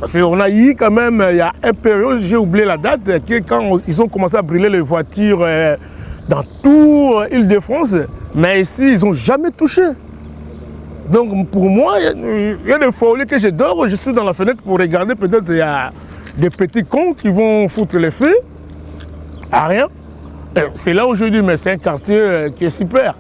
Parce qu'on a eu quand même, il y a un période, j'ai oublié la date, quand ils ont commencé à brûler les voitures dans toute Île-de-France, mais ici, ils n'ont jamais touché. Donc pour moi, il y a des fois que je dors, je suis dans la fenêtre pour regarder, peut-être il y a des petits cons qui vont foutre les feux, à rien. C'est là où je dis, mais c'est un quartier qui est super.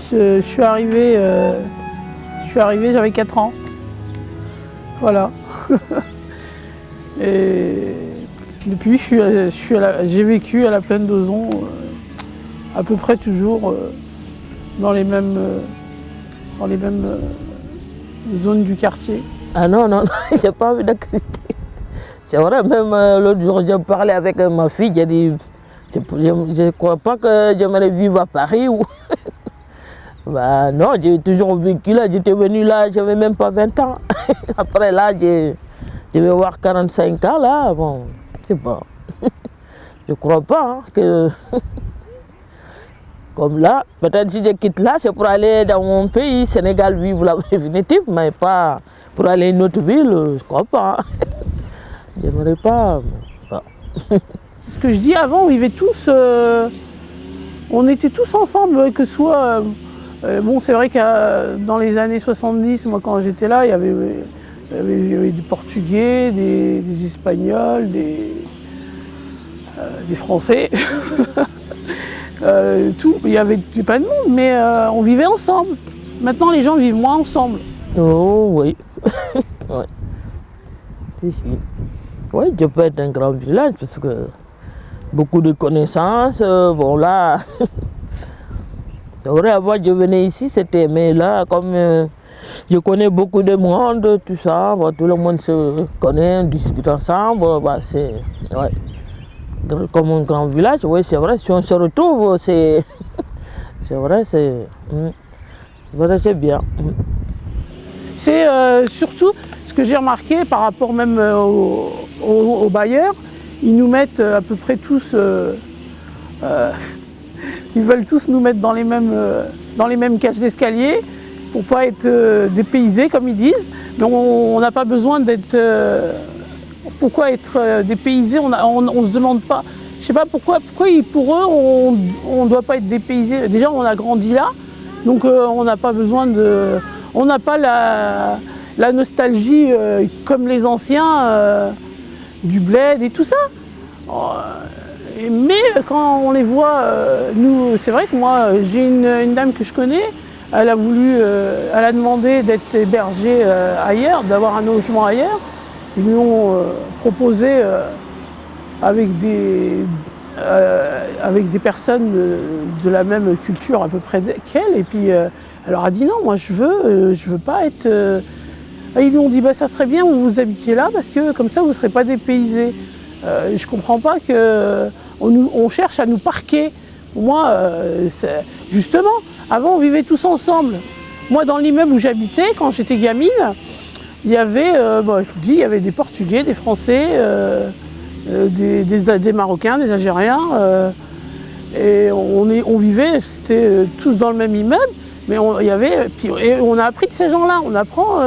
Je suis arrivée, j'avais 4 ans. Voilà. Et depuis, j'ai vécu à la plaine d'Ozon à peu près toujours dans les mêmes zones du quartier. Ah non, non, j'ai pas envie d'activité. C'est vrai, même l'autre jour, j'ai parlé avec ma fille, j'ai dit, je ne crois pas que j'aimerais vivre à Paris. Ou... bah non, j'ai toujours vécu là, j'étais venu là, j'avais même pas 20 ans. Après là, je vais avoir 45 ans là, bon, je sais pas. Je crois pas hein, que... Comme là, peut-être si je quitte là, c'est pour aller dans mon pays, Sénégal, vivre là définitive, mais pas pour aller à une autre ville, je crois pas. Hein. J'aimerais pas. Ce que je dis avant, on vivait tous, on était tous ensemble, que ce soit. Bon, c'est vrai que dans les années 70, moi quand j'étais là, il y avait des Portugais, des Espagnols, des Français. Tout, il y avait pas de monde, mais on vivait ensemble. Maintenant, les gens vivent moins ensemble. Oh oui. Ouais. Si. Oui, je peux être un grand village parce que beaucoup de connaissances. Bon là, c'est vrai, avant je venais ici, c'était, mais là, comme je connais beaucoup de monde, tout ça, bon, tout le monde se connaît, on discute ensemble, bah, c'est ouais. Comme un grand village, oui, c'est vrai, si on se retrouve, c'est vrai, c'est bien. C'est surtout ce que j'ai remarqué par rapport même aux bailleurs, ils nous mettent à peu près tous, ils veulent tous nous mettre dans les mêmes cages d'escalier pour pas être dépaysés comme ils disent, mais on n'a pas besoin d'être... pourquoi être dépaysé, on se demande pas, je sais pas pourquoi pour eux on ne doit pas être dépaysé. Déjà on a grandi là, donc on n'a pas besoin de... On n'a pas la nostalgie comme les anciens du bled et tout ça. Mais quand on les voit, nous, c'est vrai que moi j'ai une dame que je connais, elle a demandé d'être hébergée ailleurs, d'avoir un logement ailleurs. Ils lui ont proposé avec des personnes de la même culture à peu près qu'elle. Et puis elle leur a dit non, moi je veux pas être... Et ils lui ont dit bah, ça serait bien que vous habitiez là parce que comme ça vous ne serez pas dépaysés. Je ne comprends pas qu'on cherche à nous parquer. Moi, justement, avant on vivait tous ensemble. Moi dans l'immeuble où j'habitais, quand j'étais gamine, il y avait, je vous dis, il y avait des Portugais, des Français, des Marocains, des Algériens. Et on vivait, c'était tous dans le même immeuble. Mais on a appris de ces gens-là, on apprend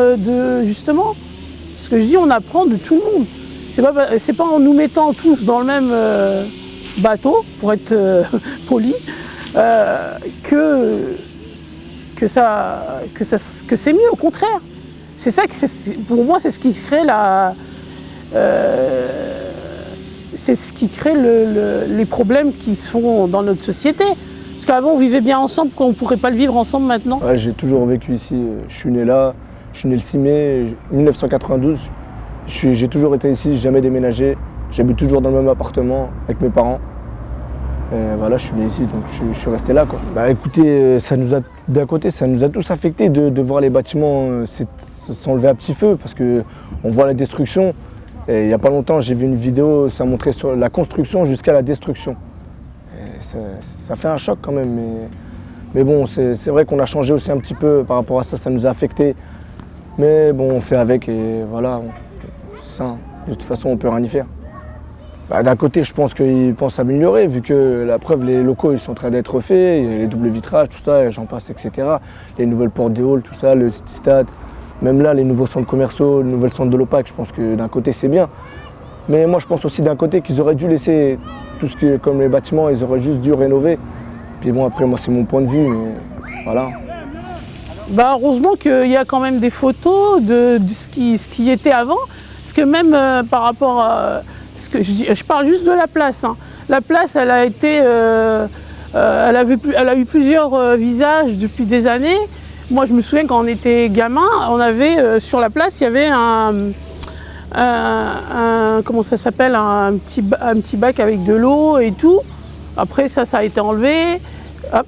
justement, ce que je dis, on apprend de tout le monde. C'est pas en nous mettant tous dans le même bateau, pour être poli, que c'est mieux, au contraire. C'est ça pour moi, c'est ce qui crée les problèmes qui se font dans notre société. Parce qu'avant on vivait bien ensemble, qu'on ne pourrait pas le vivre ensemble maintenant. Ouais, j'ai toujours vécu ici, je suis né là, je suis né le 6 mai 1992. J'ai toujours été ici, j'ai jamais déménagé. J'habite toujours dans le même appartement avec mes parents. Et voilà, je suis né ici, donc je suis resté là, quoi. Bah écoutez, d'un côté, ça nous a tous affectés de voir les bâtiments s'enlever à petit feu, parce qu'on voit la destruction. Et il n'y a pas longtemps, j'ai vu une vidéo, ça montrait sur la construction jusqu'à la destruction. Ça fait un choc quand même, mais bon, c'est vrai qu'on a changé aussi un petit peu par rapport à ça, ça nous a affectés. Mais bon, on fait avec et voilà, ça, de toute façon, on peut rien y faire. Bah, d'un côté, je pense qu'ils pensent améliorer, vu que la preuve, les locaux ils sont en train d'être faits, il y a les doubles vitrages, tout ça, j'en passe, etc. Les nouvelles portes des halls, tout ça, le City Stade, même là, les nouveaux centres commerciaux, les nouvelles centres de l'OPAC, je pense que d'un côté, c'est bien. Mais moi, je pense aussi d'un côté qu'ils auraient dû laisser tout ce qui est comme les bâtiments, ils auraient juste dû rénover. Puis bon, après, moi, c'est mon point de vue, mais voilà. Bah, heureusement qu'il y a quand même des photos de ce qui était avant. Parce que même par rapport à ce que je parle juste de la place. Hein. La place, elle a été, elle a eu plusieurs visages depuis des années. Moi, je me souviens quand on était gamin, on avait sur la place, il y avait comment ça s'appelle, un petit bac avec de l'eau et tout. Après ça a été enlevé. Hop.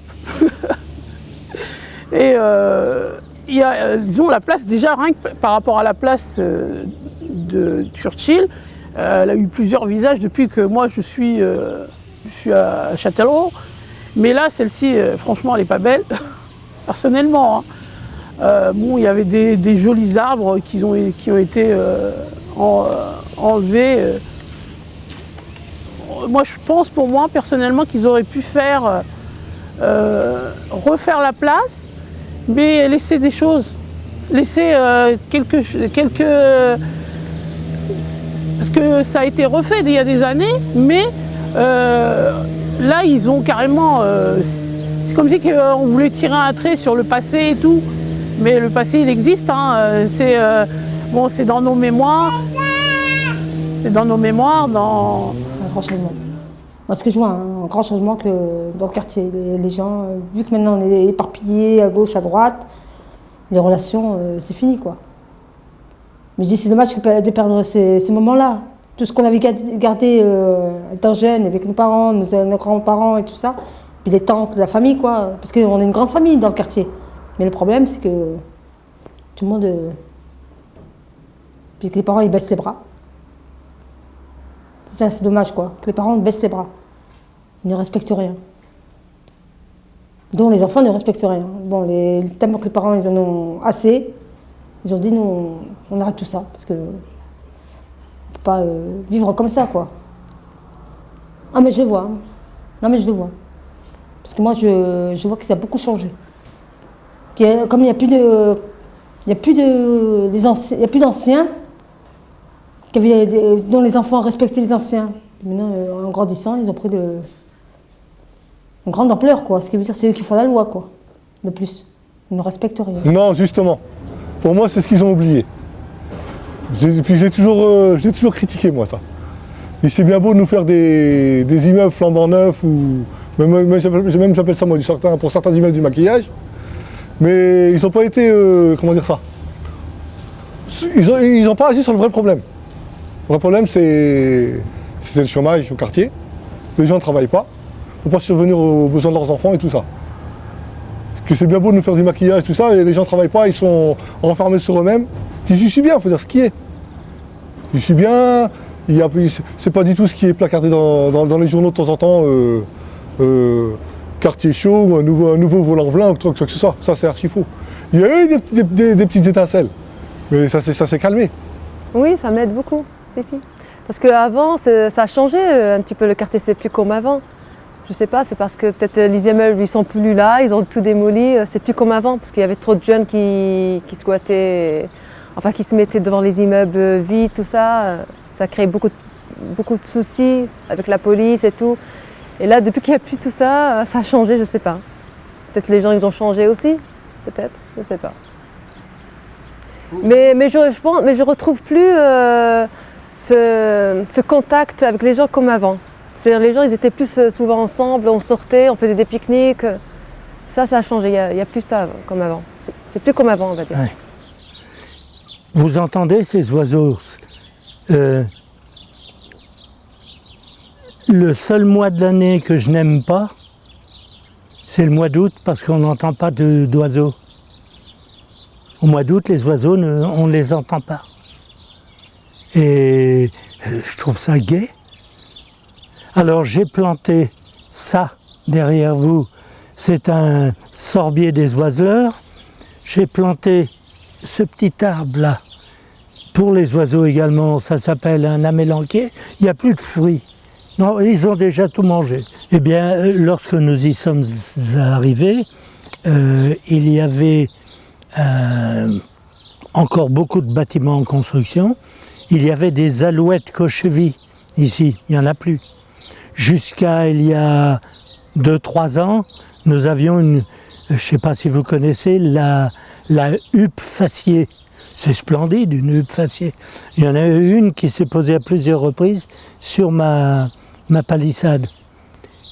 Et il y a, disons, la place déjà, rien que par rapport à la place de Churchill, elle a eu plusieurs visages depuis que moi je suis à Châtellerault. Mais là, celle-ci, franchement, elle n'est pas belle, personnellement. Hein. Bon, il y avait des jolis arbres qui ont été enlevés. Moi, je pense, pour moi, personnellement, qu'ils auraient pu refaire la place, mais laisser des choses. Laisser quelques... Parce que ça a été refait il y a des années, mais là, ils ont carrément... c'est comme si on voulait tirer un trait sur le passé et tout. Mais le passé, il existe. Hein. C'est dans nos mémoires. C'est dans nos mémoires, C'est un grand changement. Moi, ce que je vois, un grand changement que dans le quartier. Les gens, vu que maintenant on est éparpillés à gauche, à droite, les relations, c'est fini, quoi. Mais je dis, c'est dommage de perdre ces moments-là. Tout ce qu'on avait gardé étant jeune, avec nos parents, nos grands-parents et tout ça. Puis les tantes, la famille, quoi. Parce qu'on est une grande famille dans le quartier. Mais le problème, c'est que tout le monde... puis que les parents, ils baissent les bras. C'est ça, c'est dommage, quoi. Que les parents baissent les bras. Ils ne respectent rien. Donc les enfants ne respectent rien. Bon, tellement que les parents, ils en ont assez, ils ont dit, nous, on arrête tout ça. Parce que... on ne peut pas vivre comme ça, quoi. Ah, mais je le vois. Hein. Non, mais je le vois. Parce que moi, je vois que ça a beaucoup changé. Comme il n'y a plus de... Il n'y a plus d'anciens dont les enfants respectaient les anciens. Maintenant, en grandissant, ils ont pris une grande ampleur, quoi. Ce qui veut dire c'est eux qui font la loi, quoi. De plus. Ils ne respectent rien. Non, justement. Pour moi, c'est ce qu'ils ont oublié. Puis j'ai toujours critiqué, moi, ça. Et c'est bien beau de nous faire des immeubles flambant neufs, ou même j'appelle ça, moi, pour certains immeubles du maquillage. Mais ils n'ont pas été, comment dire ça, ils n'ont pas agi sur le vrai problème. Le vrai problème, c'est le chômage au quartier. Les gens ne travaillent pas pour pas subvenir aux besoins de leurs enfants et tout ça. Parce que c'est bien beau de nous faire du maquillage, tout ça, et les gens ne travaillent pas, ils sont enfermés sur eux-mêmes. J'y suis bien, il faut dire ce qui est. J'y suis bien, c'est pas du tout ce qui est placardé dans les journaux de temps en temps, quartier chaud, ou un nouveau volant blanc, ou quoi que ce soit. Ça, c'est archi faux. Il y a eu des petites étincelles, mais ça s'est calmé. Oui, ça m'aide beaucoup, si. Parce qu'avant, ça a changé un petit peu, le quartier, c'est plus comme avant. Je sais pas, c'est parce que peut-être les immeubles, ils sont plus là, ils ont tout démoli, c'est plus comme avant, parce qu'il y avait trop de jeunes qui squattaient, enfin qui se mettaient devant les immeubles vides, tout ça. Ça crée beaucoup de soucis avec la police et tout. Et là, depuis qu'il n'y a plus tout ça, ça a changé, je sais pas. Peut-être les gens, ils ont changé aussi, peut-être, je sais pas. Mais je retrouve plus ce contact avec les gens comme avant. C'est-à-dire les gens, ils étaient plus souvent ensemble, on sortait, on faisait des pique-niques. Ça a changé, il n'y a plus ça comme avant. C'est plus comme avant, on va dire. Ouais. Vous entendez ces oiseaux? Le seul mois de l'année que je n'aime pas, c'est le mois d'août parce qu'on n'entend pas d'oiseaux. Au mois d'août, les oiseaux, on ne les entend pas. Et je trouve ça gai. Alors j'ai planté ça derrière vous, c'est un sorbier des oiseleurs. J'ai planté ce petit arbre là, pour les oiseaux également, ça s'appelle un amélanchier. Il n'y a plus de fruits. Non, ils ont déjà tout mangé. Eh bien, lorsque nous y sommes arrivés, il y avait encore beaucoup de bâtiments en construction. Il y avait des alouettes cochevilles ici, il n'y en a plus. Jusqu'à il y a 2-3 ans, nous avions une, je ne sais pas si vous connaissez, la huppe faciée. C'est splendide, une huppe faciée. Il y en a eu une qui s'est posée à plusieurs reprises sur ma palissade.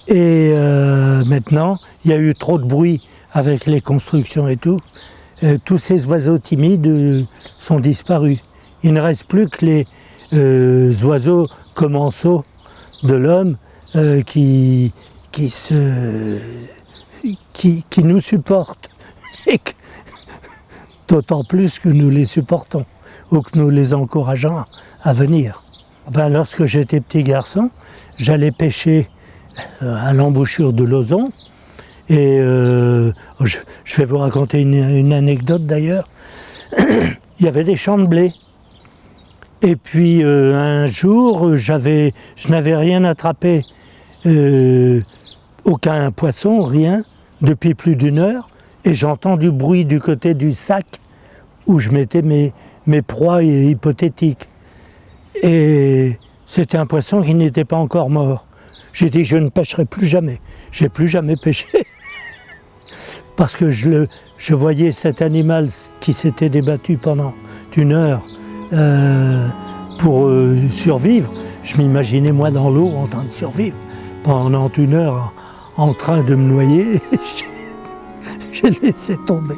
Et maintenant, il y a eu trop de bruit avec les constructions et tout. Tous ces oiseaux timides sont disparus. Il ne reste plus que les oiseaux commensaux de l'homme qui nous supportent. Et d'autant plus que nous les supportons ou que nous les encourageons à venir. Ben, lorsque j'étais petit garçon, j'allais pêcher à l'embouchure de l'Ozon. Et je vais vous raconter une anecdote d'ailleurs. Il y avait des champs de blé. Et puis un jour, je n'avais rien attrapé, aucun poisson, rien, depuis plus d'1 heure. Et j'entends du bruit du côté du sac où je mettais mes proies hypothétiques. Et c'était un poisson qui n'était pas encore mort. J'ai dit, je ne pêcherai plus jamais. J'ai plus jamais pêché. Parce que je voyais cet animal qui s'était débattu pendant 1 heure pour survivre. Je m'imaginais moi dans l'eau en train de survivre pendant 1 heure en train de me noyer. J'ai laissé tomber.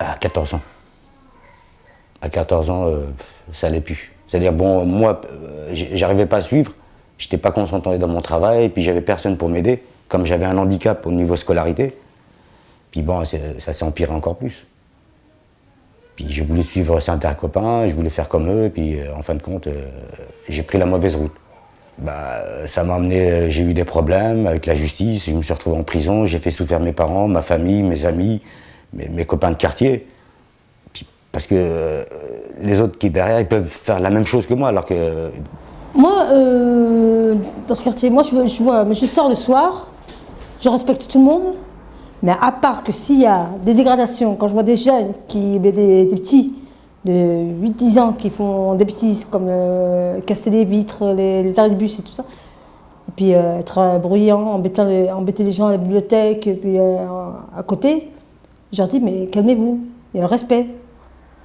À 14 ans. À 14 ans, ça allait plus. C'est-à-dire, bon, moi, j'arrivais pas à suivre, j'étais pas concentré dans mon travail, et puis j'avais personne pour m'aider, comme j'avais un handicap au niveau scolarité. Puis bon, ça s'est empiré encore plus. Puis j'ai voulu suivre certains copains, je voulais faire comme eux, et puis en fin de compte, j'ai pris la mauvaise route. Ça m'a amené, j'ai eu des problèmes avec la justice, je me suis retrouvé en prison, j'ai fait souffrir mes parents, ma famille, mes amis, mes copains de quartier. Puis, parce que les autres qui derrière, ils peuvent faire la même chose que moi, alors que... Moi, dans ce quartier, moi je sors le soir, je respecte tout le monde, mais à part que s'il y a des dégradations, quand je vois des jeunes, des petits de 8-10 ans qui font des bêtises comme casser les vitres, les arrêts de bus et tout ça, et puis être bruyant, embêter les gens à la bibliothèque, et puis à côté, je leur dis mais calmez-vous, il y a le respect.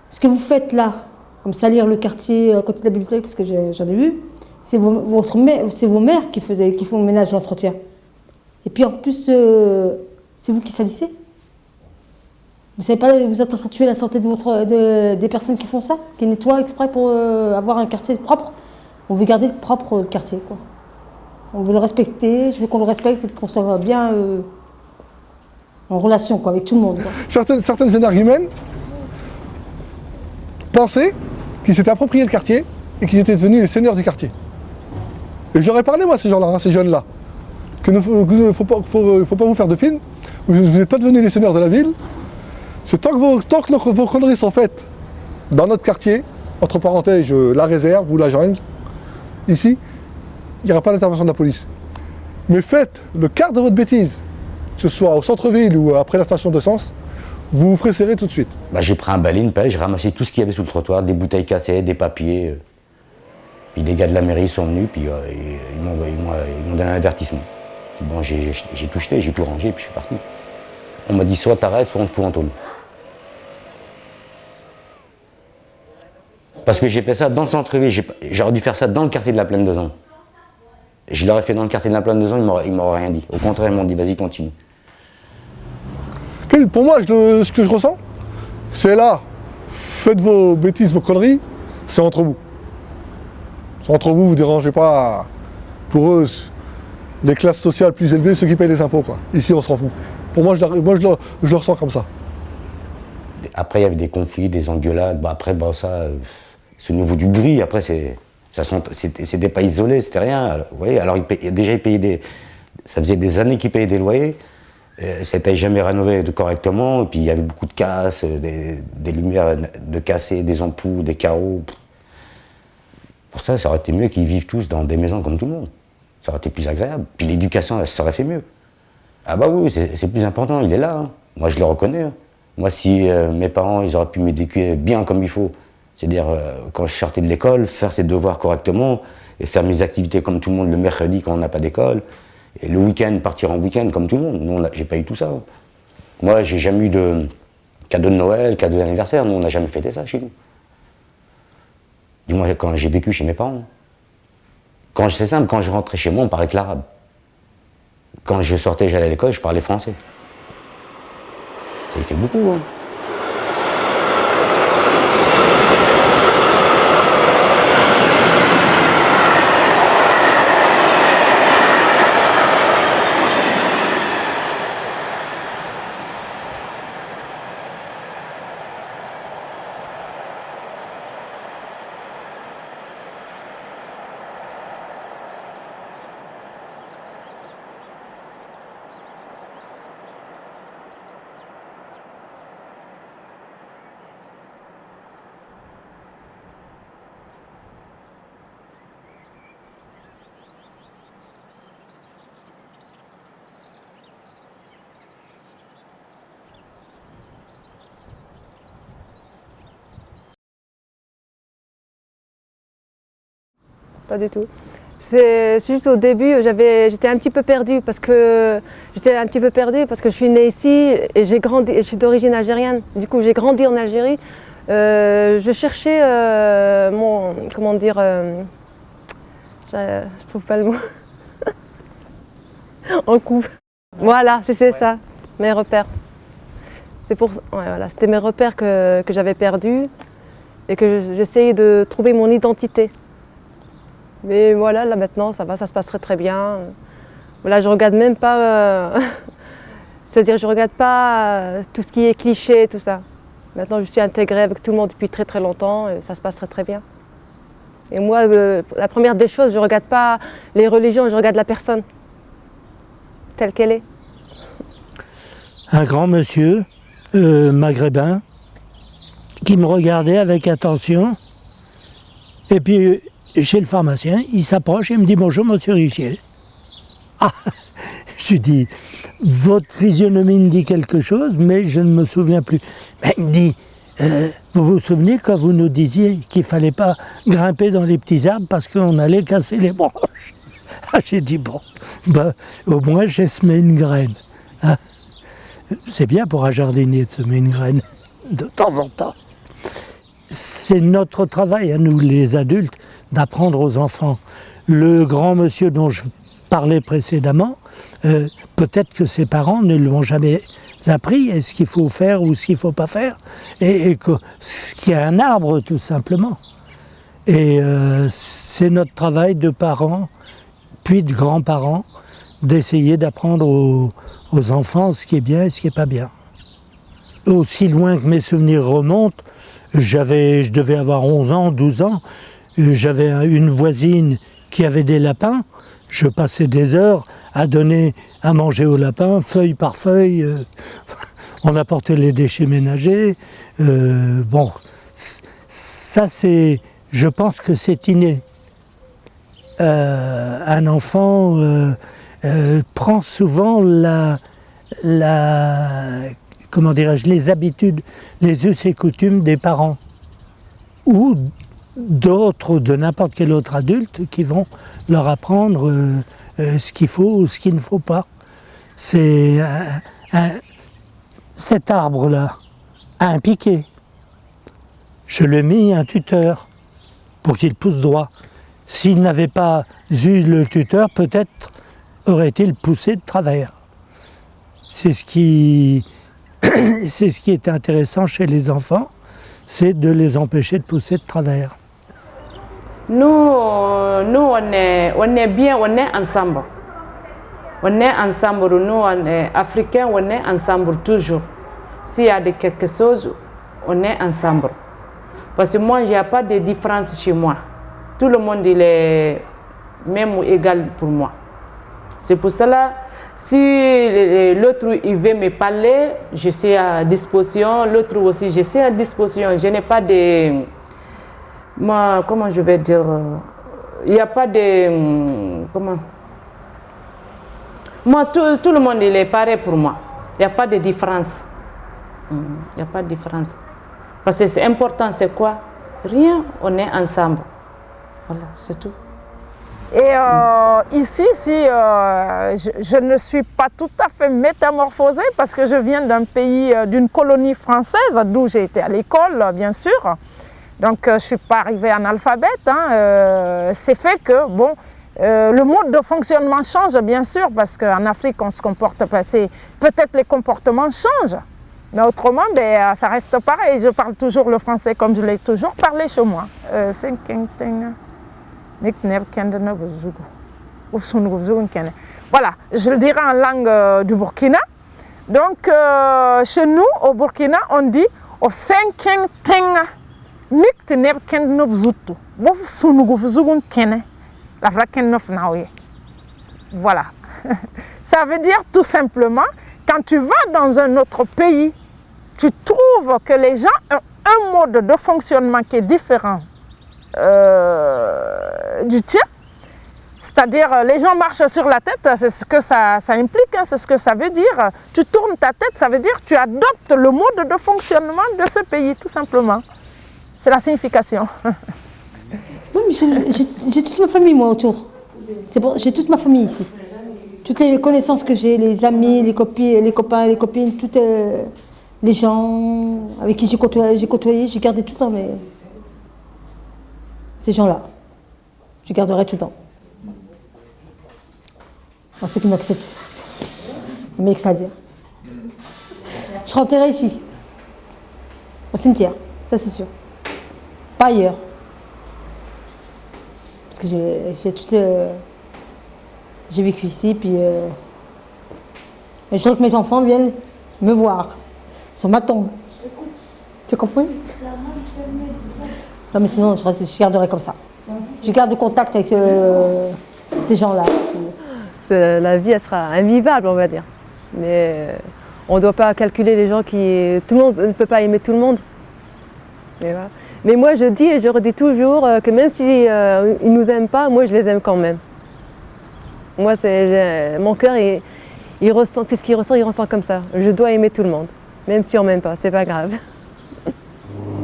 Ce que vous faites là, comme salir le quartier à côté de la bibliothèque, parce que j'en ai vu, c'est vos mères qui font le ménage, l'entretien. Et puis en plus, c'est vous qui salissez. Vous savez pas, vous êtes en train de tuer la santé des personnes qui font ça, qui nettoient exprès pour avoir un quartier propre. On veut garder propre le quartier, quoi. On veut le respecter, je veux qu'on le respecte et qu'on soit bien en relation, quoi, avec tout le monde, quoi. Certaines énergumènes pensaient qu'ils s'étaient appropriés le quartier et qu'ils étaient devenus les seigneurs du quartier. Et je leur ai parlé, moi, ces gens-là, ces jeunes-là, qu'il ne faut pas vous faire de film, vous n'êtes pas devenus les seigneurs de la ville. C'est tant que vos conneries sont faites dans notre quartier, entre parenthèses, la réserve ou la jungle, ici, il n'y aura pas d'intervention de la police. Mais faites le quart de votre bêtise, que ce soit au centre-ville ou après la station d'essence, vous vous ferez serrer tout de suite. J'ai pris un balai, une pelle, j'ai ramassé tout ce qu'il y avait sous le trottoir, des bouteilles cassées, des papiers. Puis les gars de la mairie sont venus, puis ils m'ont donné un avertissement. Puis bon, j'ai tout jeté, j'ai tout rangé, puis je suis parti. On m'a dit soit t'arrêtes, soit on te fout en tôle. Parce que j'ai fait ça dans le centre-ville, j'aurais dû faire ça dans le quartier de la Plaine de Zan. Je l'aurais fait dans le quartier de la Plaine de Zan, ils m'auraient rien dit. Au contraire, ils m'ont dit vas-y, continue. Pour moi, ce que je ressens, c'est là, faites vos bêtises, vos conneries, c'est entre vous. C'est entre vous, vous ne dérangez pas. Pour eux, les classes sociales plus élevées, ceux qui payent les impôts, quoi. Ici, on s'en fout. Pour moi, je le ressens comme ça. Après, il y avait des conflits, des engueulades. C'est au niveau du bruit. Après, c'était pas isolé, c'était rien. Vous voyez, alors ils payaient ça faisait des années qu'ils payaient des loyers. Ça n'était jamais rénové correctement. Et puis il y avait beaucoup de casses, des lumières de cassées, des ampoules, des carreaux. Pour ça aurait été mieux qu'ils vivent tous dans des maisons comme tout le monde. Ça aurait été plus agréable. Puis l'éducation, ça aurait fait mieux. Ah bah oui, c'est plus important, il est là. Hein. Moi, je le reconnais. Hein. Moi, si mes parents, ils auraient pu m'éduquer bien comme il faut, c'est-à-dire quand je sortais de l'école, faire ses devoirs correctement et faire mes activités comme tout le monde le mercredi quand on n'a pas d'école, et le week-end, partir en week-end comme tout le monde. Nous, j'ai pas eu tout ça. Hein. Moi, j'ai jamais eu de cadeau de Noël, cadeau d'anniversaire. Nous, on n'a jamais fêté ça chez nous. Du moins, quand j'ai vécu chez mes parents. C'est simple, quand je rentrais chez moi, on parlait que l'arabe. Quand je sortais, j'allais à l'école, je parlais français. Ça y fait beaucoup, hein. Pas du tout. C'est juste au début, j'étais un petit peu perdue parce que je suis née ici et j'ai grandi, je suis d'origine algérienne. Du coup, j'ai grandi en Algérie. Je cherchais je trouve pas le mot. En couple. Voilà, c'est ça, mes repères. C'était mes repères que j'avais perdus et que j'essayais de trouver mon identité. Mais voilà, là maintenant, ça va, ça se passe très bien. Voilà, je regarde même pas, c'est-à-dire je regarde pas tout ce qui est cliché, tout ça. Maintenant, je suis intégrée avec tout le monde depuis très très longtemps et ça se passe très très bien. Et moi, la première des choses, je ne regarde pas les religions, je regarde la personne telle qu'elle est. Un grand monsieur maghrébin qui me regardait avec attention. Et puis, chez le pharmacien, il s'approche et me dit « Bonjour, monsieur Richier ». Ah, je lui dis « Votre physionomie me dit quelque chose, mais je ne me souviens plus ». Ben, il me dit « Vous vous souvenez quand vous nous disiez qu'il ne fallait pas grimper dans les petits arbres parce qu'on allait casser les branches ?» Ah, j'ai dit « Bon, ben, au moins j'ai semé une graine. Hein. C'est bien pour un jardinier de semer une graine, de temps en temps. C'est notre travail à nous, les adultes, d'apprendre aux enfants. Le grand monsieur dont je parlais précédemment, peut-être que ses parents ne lui ont jamais appris ce qu'il faut faire ou ce qu'il ne faut pas faire, et que ce qu'il y a un arbre tout simplement. Et c'est notre travail de parents, puis de grands-parents, d'essayer d'apprendre aux enfants ce qui est bien et ce qui n'est pas bien. Aussi loin que mes souvenirs remontent, je devais avoir 11 ans, 12 ans, j'avais une voisine qui avait des lapins, je passais des heures à donner à manger aux lapins, feuille par feuille, on apportait les déchets ménagers, bon, ça c'est, je pense que c'est inné. Un enfant prend souvent comment dirais-je, les habitudes, les us et coutumes des parents ou d'autres, de n'importe quel autre adulte qui vont leur apprendre ce qu'il faut ou ce qu'il ne faut pas. C'est cet arbre-là a un piquet. Je lui ai mis un tuteur pour qu'il pousse droit. S'il n'avait pas eu le tuteur, peut-être aurait-il poussé de travers. C'est ce qui est intéressant chez les enfants, c'est de les empêcher de pousser de travers. Nous on est bien, on est ensemble. On est ensemble, nous, on est Africains, on est ensemble toujours. S'il y a quelque chose, on est ensemble. Parce que moi, il n'y a pas de différence chez moi. Tout le monde il est même ou égal pour moi. C'est pour cela, si l'autre il veut me parler, je suis à disposition. L'autre aussi, je suis à disposition. Je n'ai pas de... Moi, comment je vais dire, il n'y a pas de... Comment? Moi, tout le monde il est pareil pour moi. Il n'y a pas de différence. Il n'y a pas de différence. Parce que c'est important, c'est quoi? Rien, on est ensemble. Voilà, c'est tout. Et ici, si je ne suis pas tout à fait métamorphosée parce que je viens d'un pays, d'une colonie française, d'où j'ai été à l'école, bien sûr. Donc, je ne suis pas arrivée analphabète. C'est fait que, bon, le mode de fonctionnement change, bien sûr, parce qu'en Afrique, on se comporte pas. Peut-être les comportements changent, mais autrement, ben, ça reste pareil. Je parle toujours le français comme je l'ai toujours parlé chez moi. Voilà, je le dirai en langue du Burkina. Donc, chez nous, au Burkina, on dit au 5 tenga. Voilà. Ça veut dire tout simplement, quand tu vas dans un autre pays, tu trouves que les gens ont un mode de fonctionnement qui est différent du tien. C'est-à-dire, les gens marchent sur la tête, c'est ce que ça implique, hein, c'est ce que ça veut dire. Tu tournes ta tête, ça veut dire que tu adoptes le mode de fonctionnement de ce pays, tout simplement. C'est la signification. Oui, mais j'ai toute ma famille, moi, autour. J'ai toute ma famille ici. Toutes les connaissances que j'ai, les amis, les copines, les copains, les copines, toutes les gens avec qui j'ai côtoyé, j'ai gardé tout le temps ces gens-là. Je garderai tout le temps. Pour ceux qui m'acceptent. Mais que ça à dire. Je serai enterrée ici. Au cimetière, ça c'est sûr. Pas ailleurs. Parce que j'ai vécu ici, puis je voudrais que mes enfants viennent me voir sur ma tombe. Tu as compris? Non mais sinon je garderai comme ça. Je garde contact avec ces gens-là. La vie, elle sera invivable, on va dire. Mais on ne doit pas calculer les gens qui... Tout le monde ne peut pas aimer tout le monde. Mais, voilà. Mais moi, je dis et je redis toujours que même s'ils ne nous aiment pas, moi, je les aime quand même. Moi, mon cœur, il ressent, c'est ce qu'il ressent, il ressent comme ça. Je dois aimer tout le monde, même si on ne m'aime pas, c'est pas grave.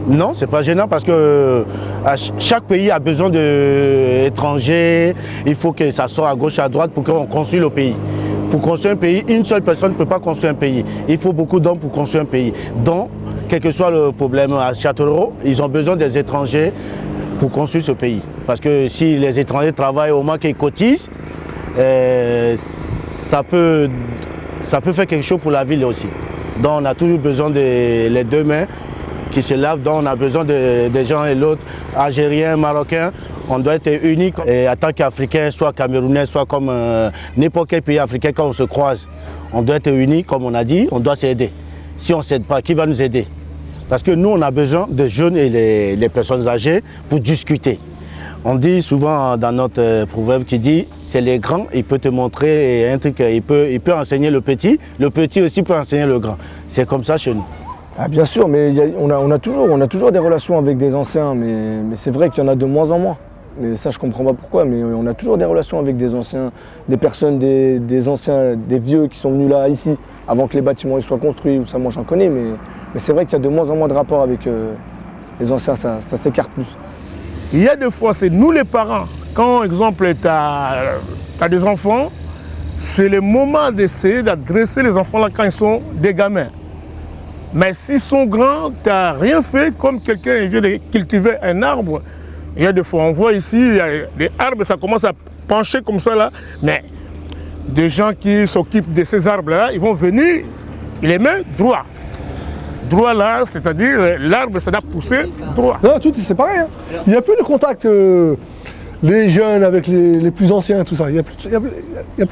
Non, c'est pas gênant parce que chaque pays a besoin d'étrangers. Il faut que ça soit à gauche, à droite pour qu'on construise le pays. Pour construire un pays, une seule personne ne peut pas construire un pays. Il faut beaucoup d'hommes pour construire un pays. Donc, quel que soit le problème à Châtellerault, ils ont besoin des étrangers pour construire ce pays. Parce que si les étrangers travaillent au moins qu'ils cotisent, ça peut faire quelque chose pour la ville aussi. Donc on a toujours besoin des deux mains qui se lavent, donc on a besoin des gens et l'autre, Algériens, Marocains. On doit être unis et en tant qu'Africains, soit Camerounais, soit comme n'importe quel pays africain, quand on se croise, on doit être unis, comme on a dit, on doit s'aider. Si on ne s'aide pas, qui va nous aider? Parce que nous, on a besoin des jeunes et les personnes âgées pour discuter. On dit souvent dans notre proverbe qui dit, c'est les grands, il peut te montrer un truc, il peut enseigner le petit aussi peut enseigner le grand. C'est comme ça chez nous. Ah, bien sûr, mais on a toujours des relations avec des anciens, mais c'est vrai qu'il y en a de moins en moins. Mais ça, je ne comprends pas pourquoi, mais on a toujours des relations avec des anciens, des personnes, des anciens, des vieux qui sont venus là, ici, avant que les bâtiments soient construits. Ça, moi, j'en connais, mais c'est vrai qu'il y a de moins en moins de rapports avec les anciens, ça s'écarte plus. Il y a des fois, c'est nous les parents, quand, exemple, tu as des enfants, c'est le moment d'essayer d'adresser les enfants là quand ils sont des gamins. Mais s'ils sont grands, tu n'as rien fait, comme quelqu'un vient de cultiver un arbre. Il y a des fois, on voit ici, il y a des arbres, ça commence à pencher comme ça là. Mais des gens qui s'occupent de ces arbres-là, ils vont venir, ils les mettent droit. Droit là, c'est-à-dire l'arbre, ça doit pousser droit. Non, tout c'est pareil. Hein. Il n'y a plus de contact, les jeunes avec les plus anciens, tout ça. Il n'y a plus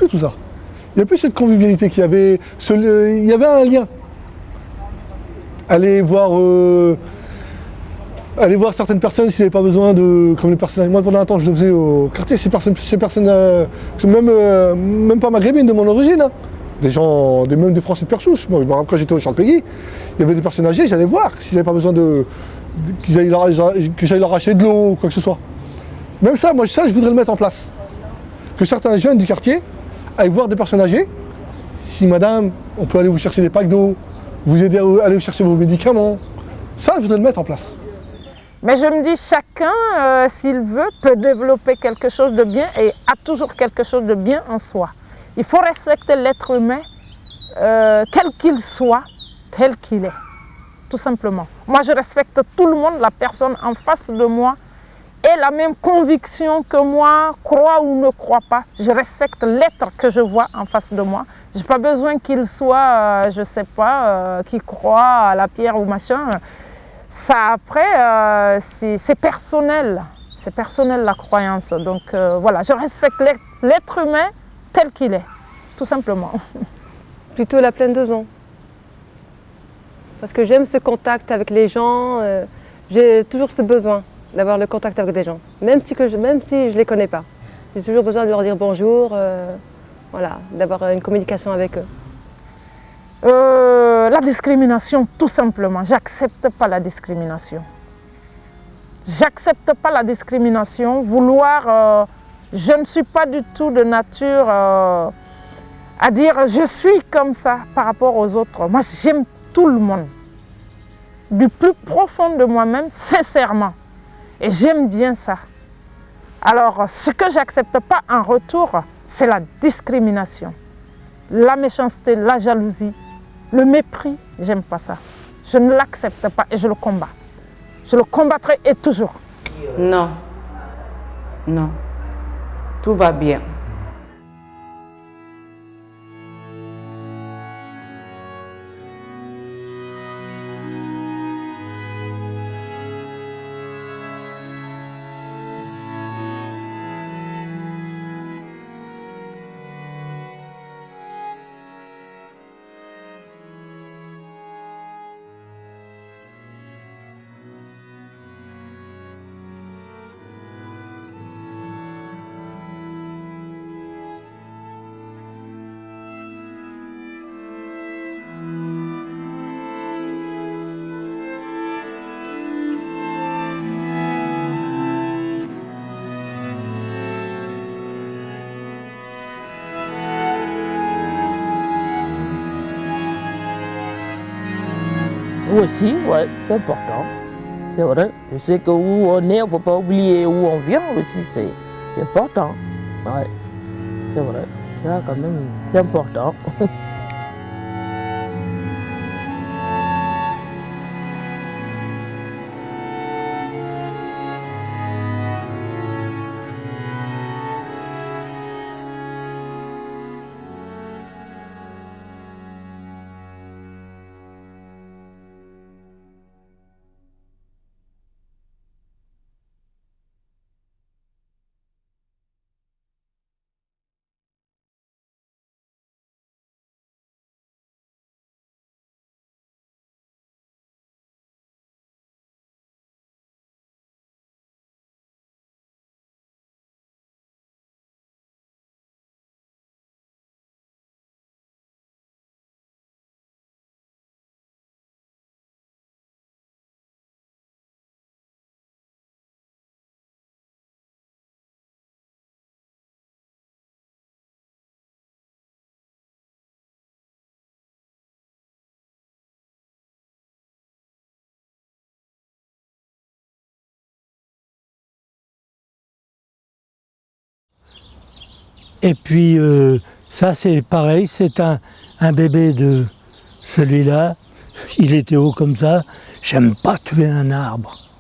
tout ça. Il n'y a plus cette convivialité qu'il y avait. Il y avait un lien. Aller voir certaines personnes s'il n'y avait pas besoin de. Comme les personnes. Moi pendant un temps je le faisais au quartier, ces personnes même pas maghrébines de mon origine. Hein. Même des Français de Persouche. Moi, quand j'étais au Charles-Péguy, il y avait des personnes âgées, j'allais voir s'ils n'avaient pas besoin que j'aille leur acheter de l'eau ou quoi que ce soit. Même ça, je voudrais le mettre en place. Que certains jeunes du quartier aillent voir des personnes âgées. Si madame, on peut aller vous chercher des packs d'eau, vous aider à aller chercher vos médicaments. Ça, je voudrais le mettre en place. Mais je me dis, chacun, s'il veut, peut développer quelque chose de bien et a toujours quelque chose de bien en soi. Il faut respecter l'être humain, quel qu'il soit, tel qu'il est, tout simplement. Moi, je respecte tout le monde, la personne en face de moi ait la même conviction que moi, croit ou ne croit pas. Je respecte l'être que je vois en face de moi. Je n'ai pas besoin qu'il soit, je ne sais pas, qui croit à la pierre ou machin. Ça, après, c'est personnel. C'est personnel la croyance. Donc voilà, je respecte l'être humain tel qu'il est, tout simplement. Plutôt la plaine-de-Zon. Parce que j'aime ce contact avec les gens. J'ai toujours ce besoin d'avoir le contact avec des gens, même si je ne les connais pas. J'ai toujours besoin de leur dire bonjour, voilà, d'avoir une communication avec eux. La discrimination, tout simplement. J'accepte pas la discrimination. J'accepte pas la discrimination. Vouloir... je ne suis pas du tout de nature à dire je suis comme ça par rapport aux autres. Moi, j'aime tout le monde. Du plus profond de moi-même, sincèrement. Et j'aime bien ça. Alors, ce que j'accepte pas en retour, c'est la discrimination. La méchanceté, la jalousie, le mépris, j'aime pas ça. Je ne l'accepte pas et je le combats. Je le combattrai et toujours. Non. Non. Tout va bien. Aussi, ouais, c'est important. C'est vrai. Je sais que où on est, il ne faut pas oublier où on vient aussi, c'est important. Ouais, c'est vrai. Ça, quand même, c'est important. Et puis ça c'est pareil, c'est un bébé de celui-là. Il était haut comme ça. J'aime pas tuer un arbre.